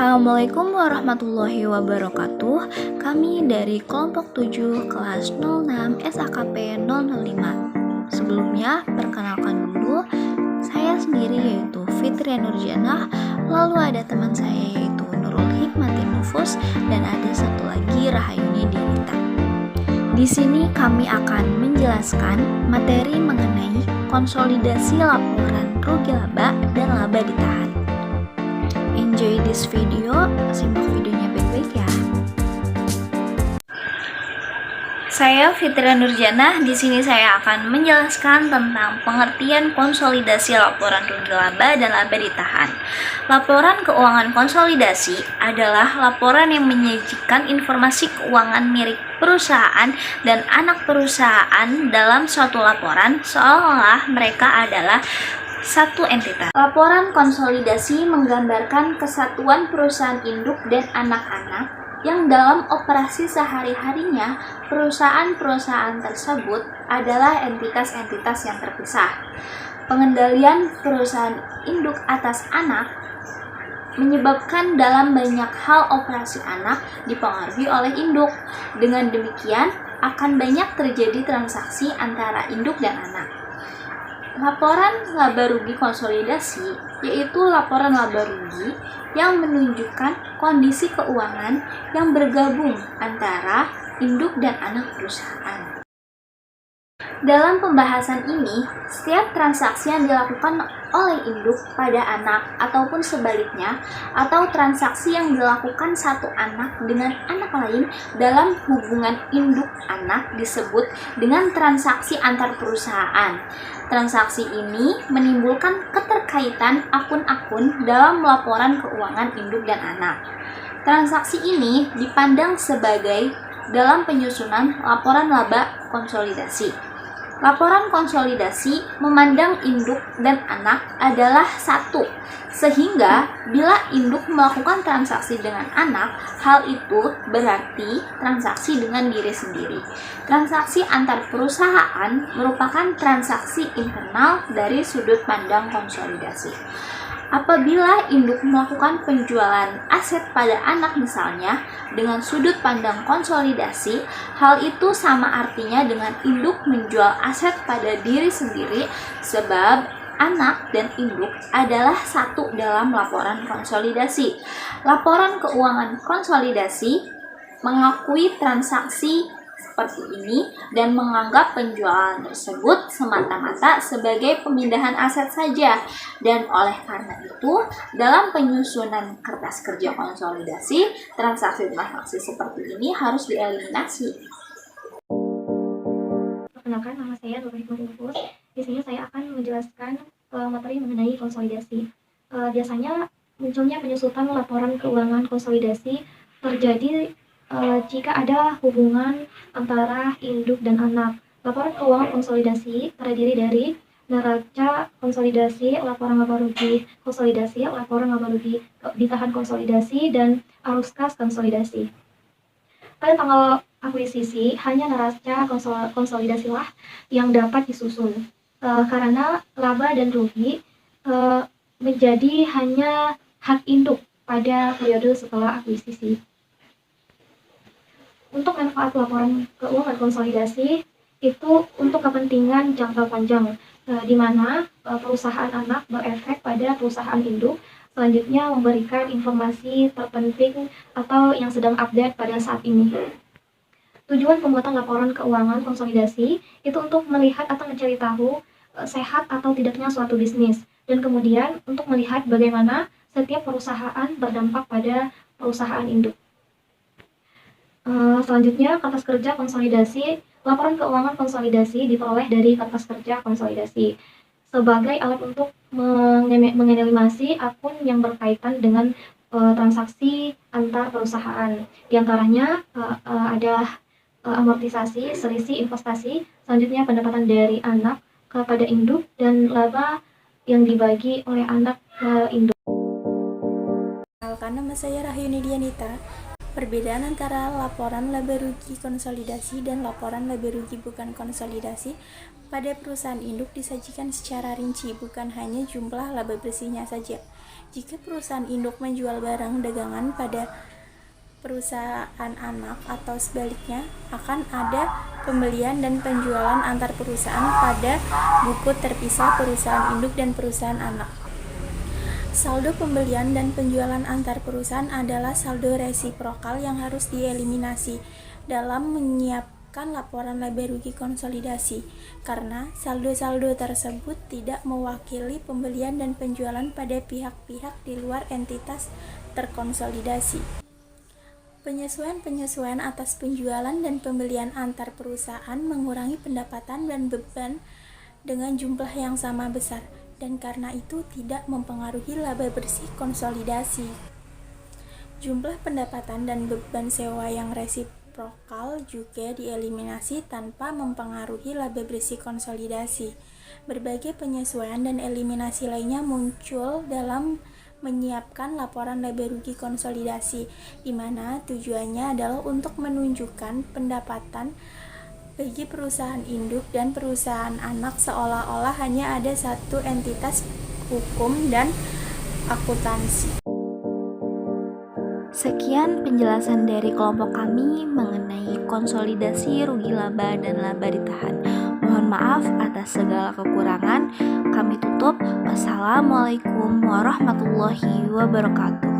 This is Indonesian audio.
Assalamualaikum warahmatullahi wabarakatuh. Kami dari kelompok 7 kelas 06 SAKP 005. Sebelumnya, perkenalkan dulu, saya sendiri yaitu Fitria Nurjanah, lalu ada teman saya yaitu Nurul Hikmatin Nufus, dan ada satu lagi Rahayuni Dinita. Di sini kami akan menjelaskan materi mengenai konsolidasi laporan rugi laba dan laba ditahan. Enjoy this video, simak videonya baik-baik ya. Saya Fitria Nurjanah. Di sini saya akan menjelaskan tentang pengertian konsolidasi laporan rugi laba dan laba ditahan. Laporan keuangan konsolidasi adalah laporan yang menyajikan informasi keuangan milik perusahaan dan anak perusahaan dalam suatu laporan seolah-olah mereka adalah satu entitas. Laporan konsolidasi menggambarkan kesatuan perusahaan induk dan anak-anak yang dalam operasi sehari-harinya perusahaan-perusahaan tersebut adalah entitas-entitas yang terpisah. Pengendalian perusahaan induk atas anak menyebabkan dalam banyak hal operasi anak dipengaruhi oleh induk. Dengan demikian, akan banyak terjadi transaksi antara induk dan anak. Laporan laba rugi konsolidasi yaitu laporan laba rugi yang menunjukkan kondisi keuangan yang bergabung antara induk dan anak perusahaan. Dalam pembahasan ini, setiap transaksi yang dilakukan oleh induk pada anak ataupun sebaliknya, atau transaksi yang dilakukan satu anak dengan anak lain dalam hubungan induk anak disebut dengan transaksi antar perusahaan. Transaksi ini menimbulkan keterkaitan akun-akun dalam laporan keuangan induk dan anak. Transaksi ini dipandang sebagai dalam penyusunan laporan laba konsolidasi. Laporan konsolidasi memandang induk dan anak adalah satu, sehingga bila induk melakukan transaksi dengan anak, hal itu berarti transaksi dengan diri sendiri. Transaksi antar perusahaan merupakan transaksi internal dari sudut pandang konsolidasi. Apabila induk melakukan penjualan aset pada anak misalnya, dengan sudut pandang konsolidasi, hal itu sama artinya dengan induk menjual aset pada diri sendiri sebab anak dan induk adalah satu dalam laporan konsolidasi. Laporan keuangan konsolidasi mengakui transaksi seperti ini dan menganggap penjualan tersebut semata-mata sebagai pemindahan aset saja, dan oleh karena itu dalam penyusunan kertas kerja konsolidasi transaksi-transaksi seperti ini harus dieliminasi. Perkenalkan, nama saya Nurul Hikmatin Nufus. Di sini saya akan menjelaskan materi mengenai konsolidasi. Biasanya munculnya penyusutan laporan keuangan konsolidasi terjadi jika ada hubungan antara induk dan anak. Laporan keuangan konsolidasi terdiri dari neraca konsolidasi, laporan laba rugi konsolidasi, laporan laba rugi ditahan konsolidasi, dan arus kas konsolidasi. Pada tanggal akuisisi, hanya neraca konsolidasilah yang dapat disusun, karena laba dan rugi menjadi hanya hak induk pada periode setelah akuisisi. Untuk manfaat laporan keuangan konsolidasi itu untuk kepentingan jangka panjang, di mana perusahaan anak berefek pada perusahaan induk, selanjutnya memberikan informasi terpenting atau yang sedang update pada saat ini. Tujuan pembuatan laporan keuangan konsolidasi itu untuk melihat atau mencari tahu sehat atau tidaknya suatu bisnis, dan kemudian untuk melihat bagaimana setiap perusahaan berdampak pada perusahaan induk. Selanjutnya, kertas kerja konsolidasi. Laporan keuangan konsolidasi diperoleh dari kertas kerja konsolidasi sebagai alat untuk mengelimasi akun yang berkaitan dengan transaksi antar perusahaan. Di antaranya ada amortisasi, selisih investasi, selanjutnya pendapatan dari anak kepada induk, dan laba yang dibagi oleh anak ke induk. Nama saya Rahayuni Dinita. Perbedaan antara laporan laba rugi konsolidasi dan laporan laba rugi bukan konsolidasi pada perusahaan induk disajikan secara rinci, bukan hanya jumlah laba bersihnya saja. Jika perusahaan induk menjual barang dagangan pada perusahaan anak atau sebaliknya, akan ada pembelian dan penjualan antar perusahaan pada buku terpisah perusahaan induk dan perusahaan anak. Saldo pembelian dan penjualan antar perusahaan adalah saldo resiprokal yang harus dieliminasi dalam menyiapkan laporan laba rugi konsolidasi, karena saldo-saldo tersebut tidak mewakili pembelian dan penjualan pada pihak-pihak di luar entitas terkonsolidasi. Penyesuaian-penyesuaian atas penjualan dan pembelian antar perusahaan mengurangi pendapatan dan beban dengan jumlah yang sama besar, dan karena itu tidak mempengaruhi laba bersih konsolidasi. Jumlah pendapatan dan beban sewa yang resiprokal juga dieliminasi tanpa mempengaruhi laba bersih konsolidasi. Berbagai penyesuaian dan eliminasi lainnya muncul dalam menyiapkan laporan laba rugi konsolidasi, di mana tujuannya adalah untuk menunjukkan pendapatan bagi perusahaan induk dan perusahaan anak seolah-olah hanya ada satu entitas hukum dan akuntansi. Sekian penjelasan dari kelompok kami mengenai konsolidasi rugi laba dan laba ditahan. Mohon maaf atas segala kekurangan. Kami tutup. Wassalamualaikum warahmatullahi wabarakatuh.